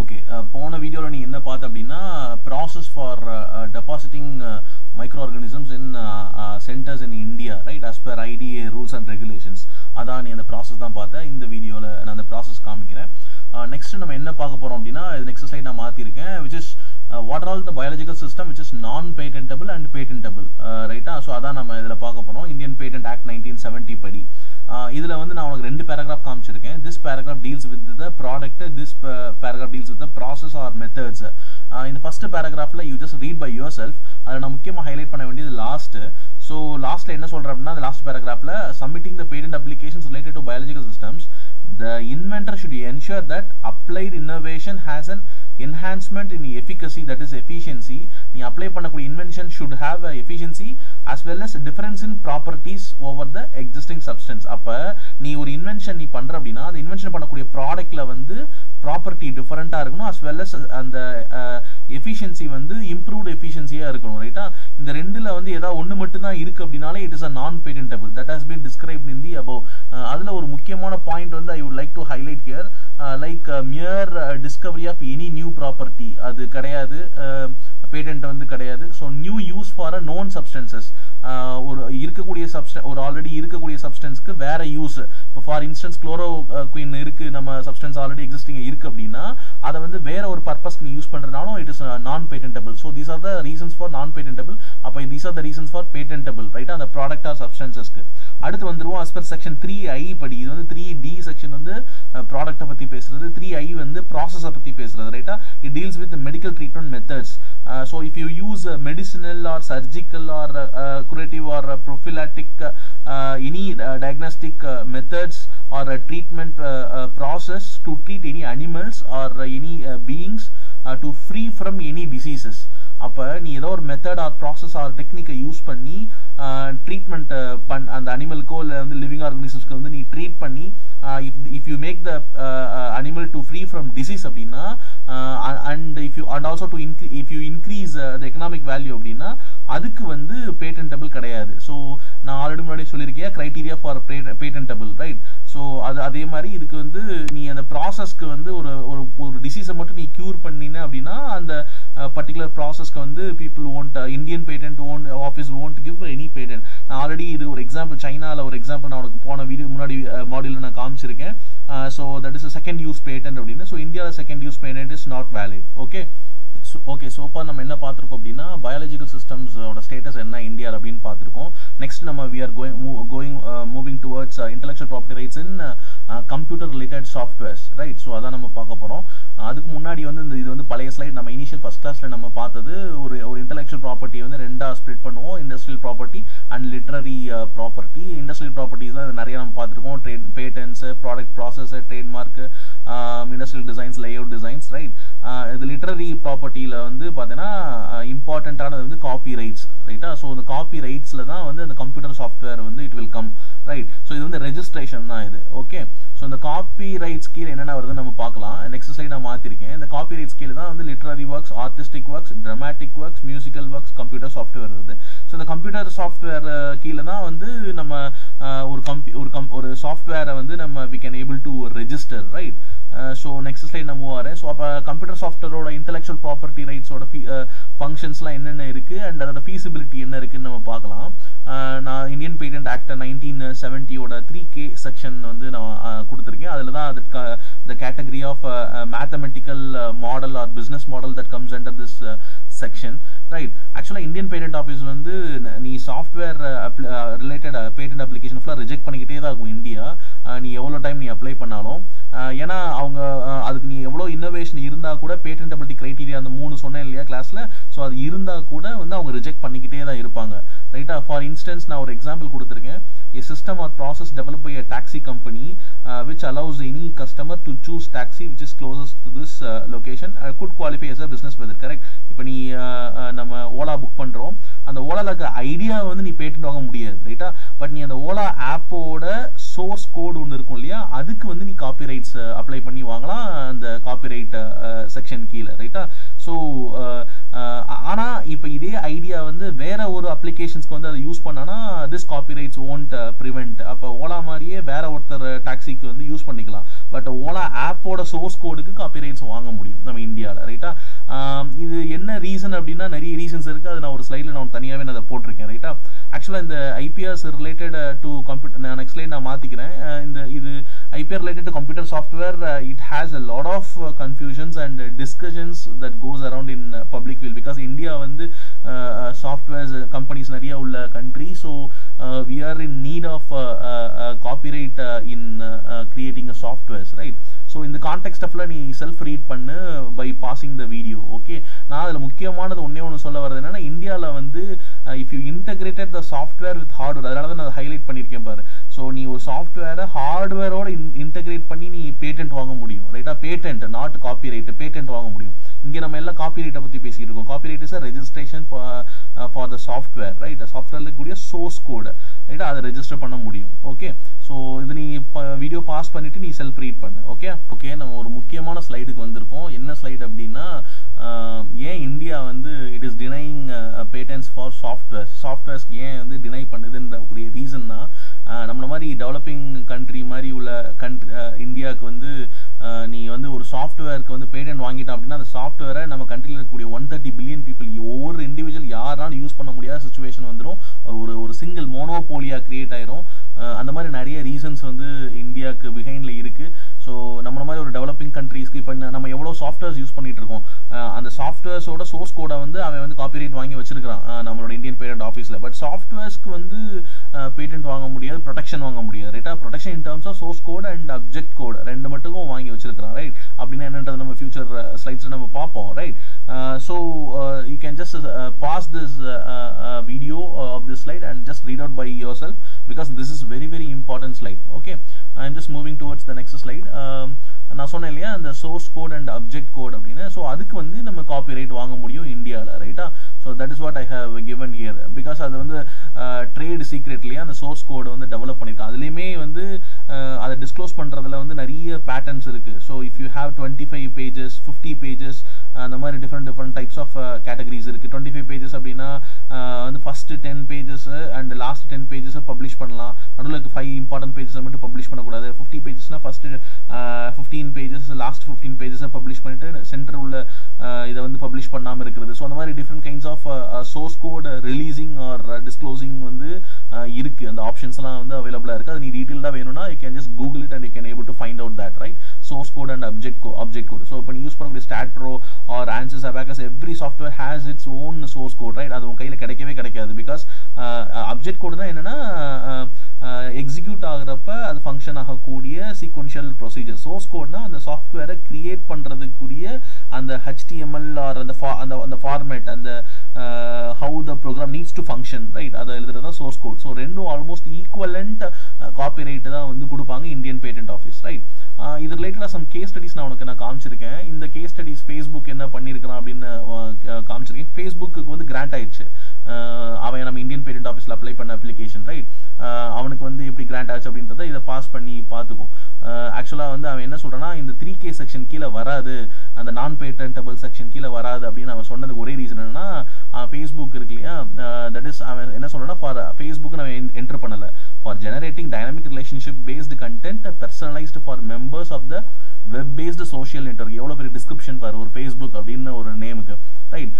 Okay, போன வீடியோவில் நீங்கள் என்ன பார்த்து அப்படின்னா process for depositing micro organisms in centres in India, right, as per IDA rules and regulations. அதான் நீ அந்த ப்ராசஸ் தான் பார்த்தேன். இந்த வீடியோவில் நான் அந்த ப்ராசஸ் காமிக்கிறேன். நெக்ஸ்ட் நம்ம என்ன பார்க்க போகிறோம் அப்படின்னா, நெக்ஸ்ட் ஸ்லைட் நான் மாற்றிருக்கேன், which is what are all the biological system which is non-patentable and patentable, ரைட்டா? ஸோ அதான் நம்ம இதில் பார்க்க போகிறோம். இந்தியன் பேட்டன்ட் ஆக்ட் 1970 படி இதில் வந்து நான் உனக்கு 2 பேராகிராஃப் காமிச்சிருக்கேன். This paragraph deals with the product, this paragraph deals with the process or methods. இந்த ஃபர்ஸ்ட் பேராகிராஃபில் you just read by yourself. அதில் நான் முக்கியமாக ஹைலைட் பண்ண வேண்டியது லாஸ்ட்டு. ஸோ லாஸ்ட்டில் என்ன சொல்கிறேன் அப்படின்னா, அந்த லாஸ்ட் பேராகிராஃபில் submitting the patent applications related to biological systems, the inventor should ensure that applied innovation has an enhancement in efficacy, that is efficiency. நீ அப்ளை பண்ணக்கூடிய invention should have a efficiency as well as difference in properties over the existing substance. அப்போ நீ ஒரு invention நீ பண்ணுற அப்படின்னா, அந்த invention பண்ணக்கூடிய ப்ராடக்ட்ல வந்து ப்ராப்பர்ட்டி டிஃபரெண்ட்டாக இருக்கணும், as well as அந்த எஃபிஷியன்சி வந்து இம்ப்ரூவ்டு எஃபிஷியன்சியாக இருக்கணும், ரைட்டா? இந்த ரெண்டில் வந்து ஏதாவது ஒன்று மட்டும்தான் இருக்குது அப்படின்னாலே it is a non patentable. That has been described in the above. அதில் ஒரு முக்கியமான பாயிண்ட் வந்து I would like to highlight here, like mere discovery of any new property, அது கிடையாது, பேட்டன்ட் வந்து கிடையாது. So new use for a known substances, ஒரு இருக்கக்கூடிய ஒரு ஆல்ரெடி இருக்கக்கூடிய சப்ஸ்டன்ஸ்க்கு வேற யூஸ். இப்போ ஃபார் இன்ஸ்டன்ஸ் குளோரோ குயின் இருக்குது, நம்ம சப்ஸ்டன்ஸ் ஆல்ரெடி எக்ஸிஸ்டிங் இருக்குது அப்படின்னா அதை வந்து வேற ஒரு பர்பஸ்க்கு நீ use பண்ணுறதுனாலும் it is non patentable. So these are the reasons for non patentable. அப்போ these are the reasons for patentable, ரைட்டா? அந்த ப்ராடக்ட் ஆர் சப்ஸ்டன்சஸ்க்கு. அடுத்து வந்துருவோம் as per section 3I படி. இது வந்து 3D செக்ஷன் வந்து ப்ராடக்ட்டை பற்றி பேசுறது, 3I வந்து ப்ராசஸை பற்றி பேசுறது, ரைட்டா? It deals with medical treatment methods. So if you use medicinal or surgical or curative or prophylactic any diagnostic methods or treatment process to treat any animals or any beings to free from any diseases. அப்போ நீ ஏதோ ஒரு method R process R டெக்னிக்கை use பண்ணி treatment அந்த அனிமலுக்கோ இல்லை வந்து living ஆர்கனிசம்ஸ்க்கு வந்து நீ ட்ரீட் பண்ணி if you make the animal to free from disease அப்படின்னா, and also to if you increase the economic value அப்படின்னா அதுக்கு வந்து பேட்டன்டபிள் கிடையாது. ஸோ நான் ஆல்ரெடி முன்னாடி சொல்லியிருக்கேன் க்ரைட்டீரியா ஃபார் பேட்டன்டபிள், ரைட்? ஸோ அதே மாதிரி இதுக்கு வந்து நீ அந்த ப்ராசஸ்க்கு வந்து ஒரு டிசீஸை மட்டும் நீ க்யூர் பண்ணின அப்படின்னா அந்த பர்டிகுலர் ப்ராசஸ்க்கு வந்து people won't, Indian patent office won't give any patent. நான் ஆல்ரெடி இது ஒரு எக்ஸாம்பிள், சைனாவில் ஒரு எக்ஸாம்பிள் நான் உனக்கு போன வீடியோ முன்னாடி மாடியூலில் நான் காமிச்சிருக்கேன். So that is a second use patent அப்படின்னு. ஸோ இந்தியாவில் second use patent is not valid. Okay, sofa நம்ம என்ன பார்த்துருக்கோம் அப்படின்னா, பயாலஜிக்கல் சிஸ்டம்ஸோட ஸ்டேட்டஸ் என்ன இந்தியாவில் அப்படின்னு பார்த்துருக்கோம். நெக்ஸ்ட் நம்ம we are moving towards intellectual property rights in computer related softwares, right? So அதான் நம்ம பார்க்க போகிறோம். அதுக்கு முன்னாடி வந்து இது வந்து பழைய ஸ்லைட், நம்ம இனிஷியல் ஃபர்ஸ்ட் கிளாஸில் நம்ம பார்த்தது ஒரு இன்டெலெக்சுவல் ப்ராப்பர்ட்டி வந்து ரெண்டாக ஸ்ப்ளிட் பண்ணுவோம், industrial property and literary property. Industrial properties தான் நிறைய நம்ம பார்த்துருக்கோம், patents, product process, trademark, industrial designs, layout designs, right? இது லிட்ரரி ப்ராப்பர்ட்டியில் வந்து பார்த்தீங்கன்னா இம்பார்ட்டண்ட்டானது வந்து காப்பி ரைட்ஸ், ரைட்டா? ஸோ இந்த காப்பி ரைட்ஸில் தான் வந்து அந்த கம்ப்யூட்டர் சாஃப்ட்வேர் வந்து it will come, right? So இது வந்து ரெஜிஸ்ட்ரேஷன் தான் இது. ஓகே, ஸோ இந்த காப்பி ரைட்ஸ் கீழே என்னென்ன வருதுன்னு நம்ம பார்க்கலாம். நெக்ஸ்ட் ஸ்லைட் நான் மாற்றிருக்கேன். இந்த காப்பி ரைட்ஸ் கீழே தான் வந்து literary works, artistic works, dramatic works, musical works, computer software வருது. ஸோ இந்த கம்ப்யூட்டர் சாஃப்ட்வேர் கீழே தான் வந்து நம்ம ஒரு சாஃப்ட்வேரை வந்து நம்ம we can able to register, right? So next slide நான் மூவ் ஆகிறேன். ஸோ அப்போ கம்ப்யூட்டர் சாஃப்ட்வேரோட இன்டெலெக்சுவல் ப்ராப்பர்ட்டி ரைட்ஸோட ஃபங்க்ஷன்ஸ்லாம் என்னென்ன இருக்குது அண்ட் அதோட ஃபீசிபிலிட்டி என்ன இருக்குன்னு நம்ம பார்க்கலாம். நான் Indian patent act 1970 3K section வந்து நான் கொடுத்துருக்கேன். அதில் தான் அதுக்கு the category of mathematical model or business model that comes under this section, right? ஆக்சுவலாக இந்தியன் பேட்டன்ட் ஆஃபீஸ் வந்து நீ சாஃப்ட்வேர் ரிலேட்டட் பேட்டன்ட் அப்ளிகேஷன் ஃபுல்லாக ரிஜெக்ட் பண்ணிக்கிட்டே தான் இருக்கும் இந்தியா, நீ எவ்வளோ டைம் நீ அப்ளை பண்ணாலும். ஏன்னா அவங்க அதுக்கு நீ எவ்வளோ இன்னோவேஷன் இருந்தால் கூட பேட்டன்டபிலிட்டி க்ரைட்டீரியா அந்த 3 சொன்னேன் இல்லையா கிளாஸில், ஸோ அது இருந்தால் கூட வந்து அவங்க ரிஜெக்ட் பண்ணிக்கிட்டே தான் இருப்பாங்க, ரைட்டா? ஃபார் இன்ஸ்டன்ஸ் நான் ஒரு எக்ஸாம்பிள் கொடுத்துருக்கேன். A system or process developed by a taxi company which allows any customer to choose taxi which is closest to this location could qualify as a business method, correct? இப்போ நீ நம்ம Ola book பண்ணுறோம், அந்த ஓலாவில் இருக்க idea வந்து நீ patent வாங்க முடியாது, ரைட்டா? பட் நீ அந்த ஓலா ஆப்போட சோர்ஸ் கோடு ஒன்று இருக்கும் இல்லையா, அதுக்கு வந்து நீ காப்பி ரைட்ஸ் அப்ளை பண்ணி வாங்கலாம் அந்த காப்பி ரைட் செக்ஷன் கீழே, ரைட்டா? ஸோ ஆனால் இப்போ இதே ஐடியா வந்து வேற ஒரு அப்ளிகேஷன்ஸ்க்கு வந்து அதை யூஸ் பண்ணானா திஸ் காப்பிரைட்ஸ் ஓன்ட் ப்ரிவெண்ட். அப்போ ஓலா மாதிரியே வேற ஒருத்தர் டாக்ஸிக்கு வந்து யூஸ் பண்ணிக்கலாம். பட் ஓலா ஆப்போட சோர்ஸ் கோடுக்கு காப்பிரைட்ஸ் வாங்க முடியும் நம்ம இந்தியாவில், ரைட்டா? இது என்ன ரீசன் அப்படின்னா நிறைய ரீசன்ஸ் இருக்குது. அது நான் ஒரு ஸ்லைடில் நான் தனியாகவே நான் அதை போட்டிருக்கேன், ரைட்டா? ஆக்சுவலாக இந்த ஐபிஆர்ஸ் ரிலேட்டட் டு கம்ப்யூட்டர், நான் நெக்ஸ்ட் ஸ்லைட் நான் மாற்றிக்கிறேன். இது IPR related to computer software, it has a lot of confusions and discussions that goes around in public field, because India வந்து softwares companies நிறைய உள்ள country, so we are in need of copyright in creating a softwares, right? So in the context of நீ self read பண்ணு by pausing the video, okay? நான் அதில் முக்கியமானது ஒன்று சொல்ல வரது என்னன்னா, இந்தியாவில் வந்து if you integrated the software with hardware, அதனால தான் நான் ஹைலைட் பண்ணியிருக்கேன் பாரு. ஸோ நீ ஒரு சாஃப்ட்வேரை ஹார்ட்வேரோட இன்டகிரேட் பண்ணி நீ பேட்டன்ட் வாங்க முடியும், ரைட்டா? பேட்டன்ட், நாட் காப்பிரைட், பேட்டன்ட் வாங்க முடியும். இங்கே நம்ம எல்லாம் காப்பிரைட்டை பற்றி பேசிக்கிட்டு இருக்கோம். Copyright is registration for the software, right? சாஃப்ட்வேரில் கூடிய சோர்ஸ் கோடு, ரைட்டா? அதை ரெஜிஸ்டர் பண்ண முடியும், ஓகே? ஸோ இது நீ வீடியோ பாஸ் பண்ணிவிட்டு நீ செல்ஃப் ரீட் பண்ணு, ஓகே? நம்ம ஒரு முக்கியமான ஸ்லைடுக்கு வந்திருக்கோம். என்ன ஸ்லைடு அப்படின்னா, ஏன் இந்தியா வந்து it is denying patents for சாஃப்ட்வேர்ஸ்க்கு ஏன் வந்து டினை பண்ணுதுன்ற ஒரு ரீசன்னா, நம்மள மாதிரி டெவலப்பிங் கண்ட்ரி மாதிரி உள்ள இந்தியாவுக்கு வந்து நீ வந்து ஒரு சாஃப்ட்வேருக்கு வந்து பேட்டன்ட் வாங்கிட்டான் அப்படின்னா அந்த சாஃப்ட்வேரை நம்ம கண்ட்ரியில் இருக்கக்கூடிய 130 பில்லியன் பீப்புள், ஒவ்வொரு இண்டிவிஜுவல் யாராலும் யூஸ் பண்ண முடியாத சுச்சுவேஷன் வந்துடும். ஒரு சிங்கிள் மோனோபோலியாக கிரியேட் ஆயிரும். அந்த மாதிரி நிறைய ரீசன்ஸ் வந்து இந்தியாவுக்கு பிஹைண்டில் இருக்குது. ஸோ நம்மள மாதிரி ஒரு டெவலப்பிங் கண்ட்ரீஸ்க்கு இப்போ நம்ம எவ்வளோ சாஃப்ட்வேர்ஸ் யூஸ் பண்ணிட்டு இருக்கோம், அந்த சாஃப்ட்வேர்ஸோட சோர்ஸ் கோடை வந்து அவன் வந்து காப்பிரைட் வாங்கி வச்சிருக்கான் நம்மளோட இந்தியன் பேட்டன்ட் ஆஃபீஸில். பட் சாஃப்ட்வேர்ஸ்க்கு வந்து பேட்டன்ட் வாங்க முடியாது, ப்ரொடெக்ஷன் வாங்க முடியாது, ரைட்டா? Protection in terms of source code and object code ரெண்டு மட்டுக்கும் வாங்கி வச்சிருக்கான், ரைட்? அப்படின்னா என்னன்றது நம்ம ஃபியூச்சர் ஸ்லைட்ஸில் நம்ம பார்ப்போம், right? So you can just pause this video of this slide and just read out by yourself, because this is very important slide, okay? I am just moving towards the next slide. நான் சொன்னேன் இல்லையா அந்த source code and object code அப்படின்னு. So அதுக்கு வந்து நம்ம copyright வாங்க முடியும் இந்தியாவில், ரைட்டா? So that is what I have given here, because அது வந்து ட்ரேட் சீக்ரெட்லேயே அந்த சோர்ஸ் கோடை வந்து டெவலப் பண்ணியிருக்கேன். அதுலேயுமே வந்து அதை டிஸ்க்ளோஸ் பண்ணுறதுல வந்து நிறைய பேட்டர்ன்ஸ் இருக்குது. So if you have 25 pages 50 pages அந்த மாதிரி டிஃப்ரெண்ட் டைப்ஸ் ஆஃப் கேட்டகரிஸ் இருக்குது. 25 pages அப்படின்னா வந்து first 10 pages and last 10 pages publish பண்ணலாம். நடுவில் 5 இம்பார்ட்டன்ட் பேஜஸ் மட்டும் பப்ளிஷ் பண்ணக்கூடாது. 50 pagesனா first 15 pages last 15 pages publish பண்ணிட்டு சென்டர் உள்ள இதை வந்து பப்ளிஷ் பண்ணாமல் இருக்கிறது. ஸோ அந்த மாதிரி different kinds of source code releasing or disclosing வந்து இருக்குது. அந்த ஆப்ஷன்ஸ்லாம் வந்து அவைலபிளாக இருக்குது. அது நீ டீட்டெயிலாக வேணும்னா you can just Google it and you can able to find out that, right? Source code and object code. So இப்போ நீ யூஸ் பண்ணக்கூடிய ஸ்டாட்ரோ or answers abacus every software has its own source code, right? அது உன் கையில் கிடைக்காது. Because object கோடுனா என்னன்னா execute ஆகிறப்ப அது ஃபங்க்ஷன் ஆகக்கூடிய சீக்வென்ஷியல் ப்ரொசீஜர். சோர்ஸ் கோட்னா அந்த சாஃப்ட்வேரை கிரியேட் பண்ணுறதுக்குரிய அந்த HTML ஆர் அந்த ஃபார்மேட், அந்த how the program needs to function, right? அதை எழுதுறது தான் சோர்ஸ் கோட். ஸோ ரெண்டும் ஆல்மோஸ்ட் ஈக்குவலண்ட் காப்பிரைட்டு தான் வந்து கொடுப்பாங்க இந்தியன் பேட்டன்ட் ஆஃபீஸ், ரைட்? இது ரிலேட்டடாக சம் கேஸ் ஸ்டடிஸ் நான் காமிச்சிருக்கேன். இந்த கேஸ் ஸ்டடிஸ் ஃபேஸ்புக் என்ன பண்ணியிருக்கிறான் அப்படின்னு காமிச்சிருக்கேன். ஃபேஸ்புக்கு வந்து கிராண்ட் ஆயிடுச்சு. அவன் நம்ம இந்தியன் பேட்டன்ட் ஆஃபீஸில் அப்ளை பண்ண அப்ளிகேஷன், ரைட்? அவனுக்கு வந்து எப்படி கிராண்ட் ஆச்சு அப்படின்றத இதை பாஸ் பண்ணி பார்த்துக்கும். ஆக்சுவலாக வந்து அவன் என்ன சொல்கிறான்னா, இந்த 3K செக்ஷன் கீழே வராது, அந்த நான் பேட்டன்டபிள் செக்ஷன் கீழே வராது அப்படின்னு அவன் சொன்னதுக்கு ஒரே ரீசன் என்னன்னா, ஃபேஸ்புக் இருக்கு இல்லையா, தட் இஸ் அவன் என்ன சொல்கிறான்னா, ஃபார் ஃபேஸ்புக் நான் என்டர் பண்ணலை, for generating dynamic relationship based content personalised for members of the web based social network. எவ்வளோ பெரிய டிஸ்கிரிப்ஷன் பாரு ஒரு ஃபேஸ்புக் அப்படின்னு ஒரு நேமுக்கு, ரைட்?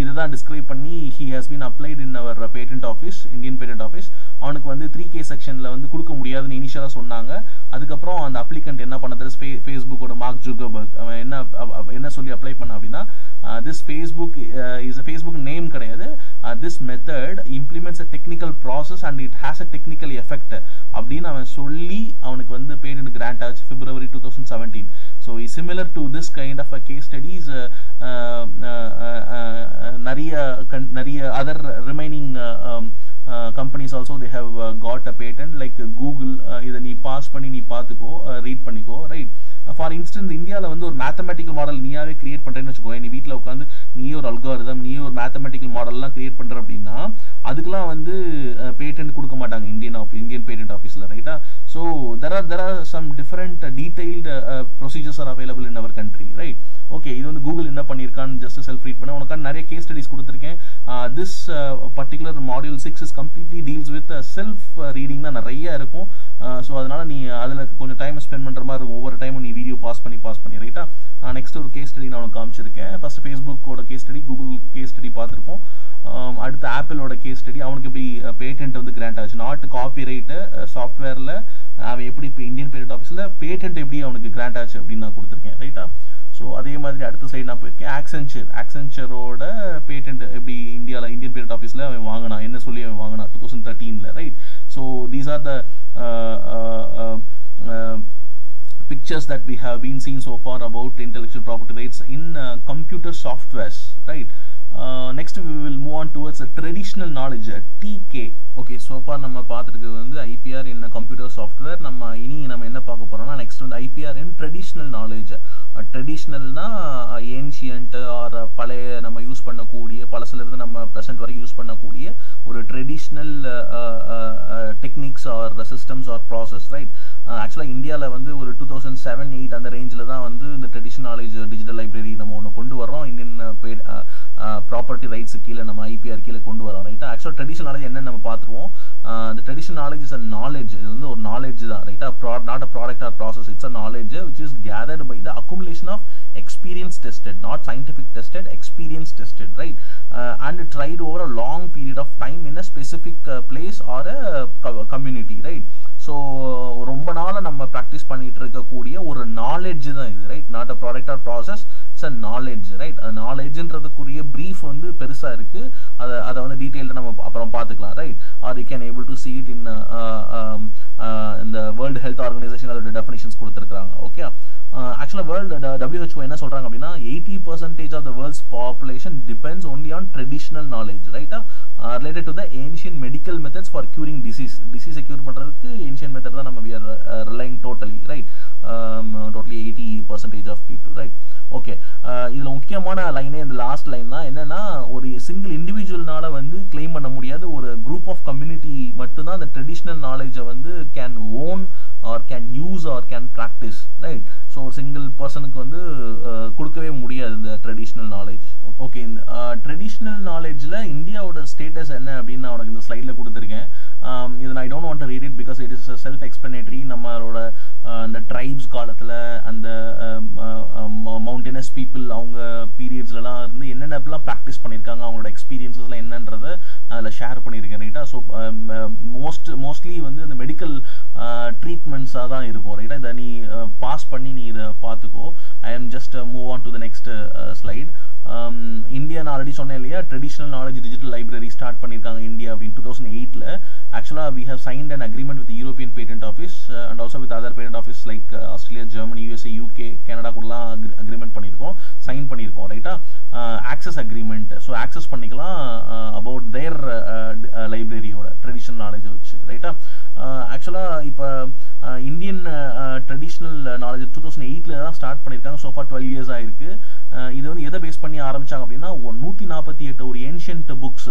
இதுதான் டிஸ்கிரைப் பண்ணி he has been applied in our patent office, Indian patent office. அவனுக்கு வந்து 3K செக்ஷனில் வந்து கொடுக்க முடியாதுன்னு இனிஷியலாக சொன்னாங்க. அதுக்கப்புறம் அந்த அப்ளிகண்ட் என்ன பண்ணது, ஃபேஸ்புக்கோட மார்க் ஜுக்கர்பர்க் அவன் என்ன சொல்லி அப்ளை பண்ண அப்படின்னா, this Facebook is a Facebook name கிடையாது, this method implements a technical process and it has a technical effect அப்படின்னு அவன் சொல்லி அவனுக்கு வந்து பேட்டன்ட் கிராண்ட் ஆச்சு February 2017. So similar to this kind of a case studies, நிறைய other remaining companies also they have got a patent like Google. இதை நீ pass பண்ணி நீ பார்த்துக்கோ, ரீட் பண்ணிக்கோ, ரைட்? ஃபார் இன்ஸ்டன்ஸ் இந்தியாவில் வந்து ஒரு மேத்தமெட்டிக்கல் மாடல் நீயாவே கிரியேட் பண்ணுறேன்னு வச்சுக்கோங்க. நீ வீட்டில் உட்காந்து நீயே ஒரு அல்காரிதம், நீயே ஒரு மேத்தமெட்டிக்கல் மாடல்லாம் கிரியேட் பண்ணுற அப்படின்னா அதுக்கெலாம் வந்து பேட்டன்ட் கொடுக்க மாட்டாங்க இந்தியன் பேட்டன்ட் ஆஃபீஸில், ரைட்டா? So there are some different detailed procedures are available in our country, right? Okay, இது வந்து கூகுள் என்ன பண்ணியிருக்கான்னு ஜஸ்ட் செல்ஃப் ரீட் பண்ண உனக்கான நிறைய கேஸ் ஸ்டடிஸ் கொடுத்துருக்கேன். This particular module 6 is completely deals with self reading தான் நிறைய இருக்கும். ஸோ அதனால் நீ அதில் கொஞ்சம் டைம் ஸ்பெண்ட் பண்ணுற மாதிரி இருக்கும். ஒவ்வொரு டைமும் நீ வீடியோ பாஸ் பண்ணி ரைட்டா. நெக்ஸ்ட் ஒரு கேஸ் ஸ்டடி நான் உனக்கு காமிச்சிருக்கேன். ஃபர்ஸ்ட் ஃபேஸ்புக்கோட case study, Google case study பார்த்துருக்கோம். அடுத்து ஆப்பிளோட கேஸ் ஸ்டடி, அவனுக்கு எப்படி பேட்டன்ட் வந்து கிராண்ட் ஆச்சு, நாட் காப்பிரைட்டு சாஃப்ட்வேரில் அவன் எப்படி இப்போ இந்தியன் பேட்டன்ட் ஆஃபீஸில் பேட்டன்ட் எப்படி அவனுக்கு கிராண்ட் ஆச்சு அப்படின்னு நான் கொடுத்துருக்கேன் ரைட்டா. ஸோ அதே மாதிரி அடுத்த சைடு நான் போயிருக்கேன். ஆக்சென்ச்சரோட பேட்டன்ட் எப்படி இந்தியாவில் இந்தியன் பேட்டன்ட் ஆஃபீஸில் அவன் வாங்கினான், என்ன சொல்லி அவன் வாங்கினான் 2013 right. So these are the pictures that we have been seen so far about intellectual property rights in computer softwares, right? Next we will move on towards a traditional knowledge, TK. Okay, so far நம்ம பார்த்துருக்கு வந்து IPR in computer software. நம்ம என்ன பார்க்க போறோம்னா next வந்து IPR in traditional knowledge. ட்ரெடிஷ்னல்னா ancient or பழைய நம்ம யூஸ் பண்ணக்கூடிய பழசிலிருந்து நம்ம ப்ரெசென்ட் வரைக்கும் யூஸ் பண்ணக்கூடிய ஒரு traditional techniques or systems or process right. ஆக்சுவலாக இந்தியாவில் வந்து ஒரு 2007-8 அந்த ரேஞ்சில் தான் வந்து இந்த ட்ரெடிஷ்னல் நாலேஜ் டிஜிட்டல் லைப்ரரி நம்ம ஒன்று கொண்டு வரோம். இந்தியன் ப்ராப்பர்ட்டி ரைட்ஸு கீழே நம்ம IPR கீழே கொண்டு வரோம் ரைட்டா. ஆக்சுவலாக ட்ரெடிஷ்னல் நாலேஜ் என்னென்னு நம்ம பார்த்துருவோம். The traditional knowledge is a knowledge. இது வந்து ஒரு knowledge தான் ரைட்டா, not a product or process. It's a knowledge which is gathered by the accumulation of experience tested, not scientific tested, experience tested, right? And tried over a long period of time in a specific place or a community, right? So ரொம்ப நாளாக நம்ம practice பண்ணிட்டு இருக்கக்கூடிய ஒரு knowledge தான் இது right, not a product or process, it's a knowledge right. அது நாலேஜ்ன்றதுக்குரிய brief வந்து பெருசாக இருக்குது. அதை வந்து டீட்டெயில்டாக நம்ம அப்புறம் பார்த்துக்கலாம் right. Or you can able to see it in இந்த வேர்ல்டு ஹெல்த் ஆர்கனைசேஷன் அதோட டெஃபினிஷன்ஸ் கொடுத்துருக்காங்க. ஓகே, ஆக்சுவலாக WHO என்ன சொல்கிறாங்க அப்படின்னா 80% of the world's population depends only on traditional knowledge ரைட்டா, related to the ancient medical methods for curing டிசீஸை cure பண்ணுறதுக்கு ஏன்ஷியன்ட் மெத்தட் தான் நம்ம we are relying totally right, totally 80% of people right. Okay, இதில் முக்கியமான லைனே இந்த லாஸ்ட் லைன் தான். என்னன்னா ஒரு சிங்கிள் இண்டிவிஜுவல்னால வந்து கிளைம் பண்ண முடியாது, ஒரு குரூப் ஆஃப் கம்யூனிட்டி மட்டும்தான் அந்த ட்ரெடிஷ்னல் நாலேஜை வந்து can own or can use or can practise right. So ஒரு சிங்கிள் பர்சனுக்கு வந்து கொடுக்கவே முடியாது இந்த ட்ரெடிஷ்னல் நாலேஜ். ஓகே, இந்த ட்ரெடிஷ்னல் நாலேஜில் இந்தியாவோட ஸ்டேட்டஸ் என்ன அப்படின்னு நான் உனக்கு இந்த ஸ்லைடில் கொடுத்துருக்கேன். இது நான் I don't want to read it because it is self explanatory. நம்மளோட அந்த ட்ரைப்ஸ் காலத்தில் அந்த மவுண்டனஸ் பீப்புள் அவங்க பீரியட்ஸ்லாம் இருந்து என்னென்னலாம் ப்ராக்டிஸ் பண்ணியிருக்காங்க, அவங்களோட எக்ஸ்பீரியன்ஸஸ்லாம் என்னன்றதை அதில் ஷேர் பண்ணியிருக்கேன் ரைட்டா. ஸோ மோஸ்ட்லி வந்து இந்த மெடிக்கல் ட்ரீட்மெண்ட்ஸாக தான் இருக்கும் ரைட்டா. இதை நீ பாஸ் பண்ணி நீ இதை பார்த்துக்கோ. I am just move on to the next slide. India நான் ஆல்ரெடி சொன்னேன் இல்லையா, traditional knowledge digital library start பண்ணியிருக்காங்க இந்தியா அப்படின்னு 2008. Actually, we have signed an agreement with the European Patent Office and also with other patent offices like Australia, Germany, USA, UK, Canada கூடலாம் agreement பண்ணியிருக்கோம், sign பண்ணியிருக்கோம் ரைட்டா. access agreement, so access பண்ணிக்கலாம் about their லைப்ரரியோட traditional நாலேஜை வச்சு ரைட்டா. ஆக்சுவலாக இப்போ இந்தியன் ட்ரெடிஷ்னல் நாலேஜ் 2008 தான் ஸ்டார்ட் பண்ணியிருக்காங்க. ஸோ ஃபார் 12 years ஆயிருக்கு. இது வந்து எதை பேஸ் பண்ணி ஆரம்பிச்சாங்க அப்படின்னா 148 ஒரு ஏன்ஷியன்ட் புக்ஸ்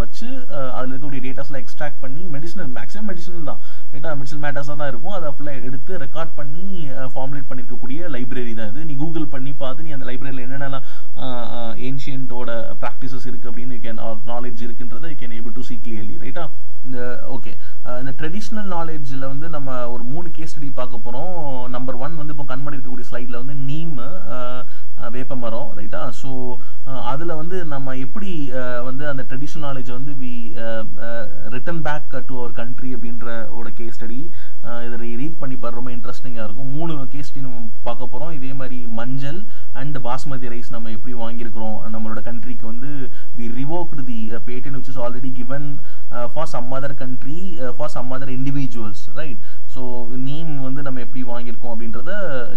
வச்சு அதில் இருக்கக்கூடிய டேட்டாஸ்லாம் எக்ஸ்ட்ராக்ட் பண்ணி மேக்ஸிமம் மெடிசனல் தான் ரைட்டா, மெடிசனல் மேட்டர்ஸாக தான் இருக்கும். அதை ஃபுல்லாக எடுத்து ரெக்கார்ட் பண்ணி ஃபார்முலேட் பண்ணியிருக்கக்கூடிய லைப்ரரி தான் இது. நீ கூகுள் பண்ணி பார்த்து நீ அந்த லைப்ரரியில் என்னென்னலாம் ஏன்ஷியன்ட்டோட ப்ராக்டிசஸ் இருக்குது அப்படின்னு யூ கேன் நாலேஜ் இருக்குன்றதை you can able to see clearly ரைட்டா. இந்த ஓகே, இந்த ட்ரெடிஷ்னல் நாலேஜில் வந்து நம்ம ஒரு 3 கேஸ் ஸ்டடி பார்க்க போகிறோம். நம்பர் 1 வந்து இப்போ கண்மணி இருக்கக்கூடிய ஸ்லைடில் வந்து நீம் வேப்ப மரம் ரைட்டா. ஸோ அதில் வந்து நம்ம எப்படி வந்து அந்த ட்ரெடிஷ்னல் நாலேஜை வந்து we written back to our country அப்படின்ற ஒரு கேஸ் ஸ்டடி. இதை ரீட் பண்ணி பாரு, ரொம்ப இன்ட்ரெஸ்டிங்காக இருக்கும். 3 கேஸ் ஸ்டடி நம்ம பார்க்க போகிறோம். இதே மாதிரி மஞ்சள் அண்ட் பாஸ்மதி ரைஸ் நம்ம எப்படி வாங்கியிருக்கிறோம் நம்மளோட கண்ட்ரிக்கு வந்து we revoked the patent which is already given for some other country for some other individuals right. So neem வந்து நம்ம எப்படி வாங்கியிருக்கோம் அப்படின்றத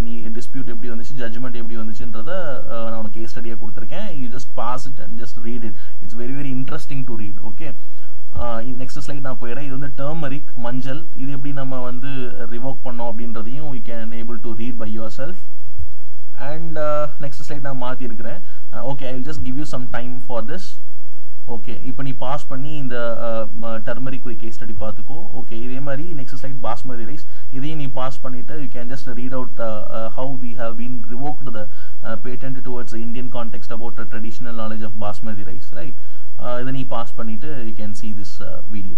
நீ டிஸ்பியூட் எப்படி வந்துச்சு, ஜட்ஜ்மெண்ட் எப்படி வந்துச்சுன்றத நான் உனக்கு கேஸ் ஸ்டடியாக கொடுத்துருக்கேன். You just pass it and just read it. It's very very interesting to read. Okay, next slide நான் போயிடுறேன். இது வந்து டர்மரிக் மஞ்சள், இது எப்படி நம்ம வந்து ரிவோக் பண்ணோம் அப்படின்றதையும் you can able to read by yourself. And next slide நான் மாற்றிருக்கிறேன். Okay, I will just give you some time for this. Okay, இப்போ நீ பாஸ் பண்ணி இந்த டர்மரிக் கேஸ் ஸ்டடி பார்த்துக்கோ. ஓகே, இதே மாதிரி நெக்ஸ்ட் ஸ்லைட் பாஸ்மதி ரைஸ். இதையும் நீ பாஸ் பண்ணிட்டு you can just read out how we have been revoked the patent towards Indian context about traditional knowledge of basmati rice, right? இதை நீ பாஸ் பண்ணிட்டு you can see this video.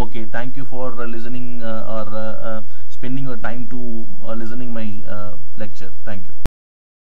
Okay, thank you for listening or spending your time to listening my lecture. Thank you.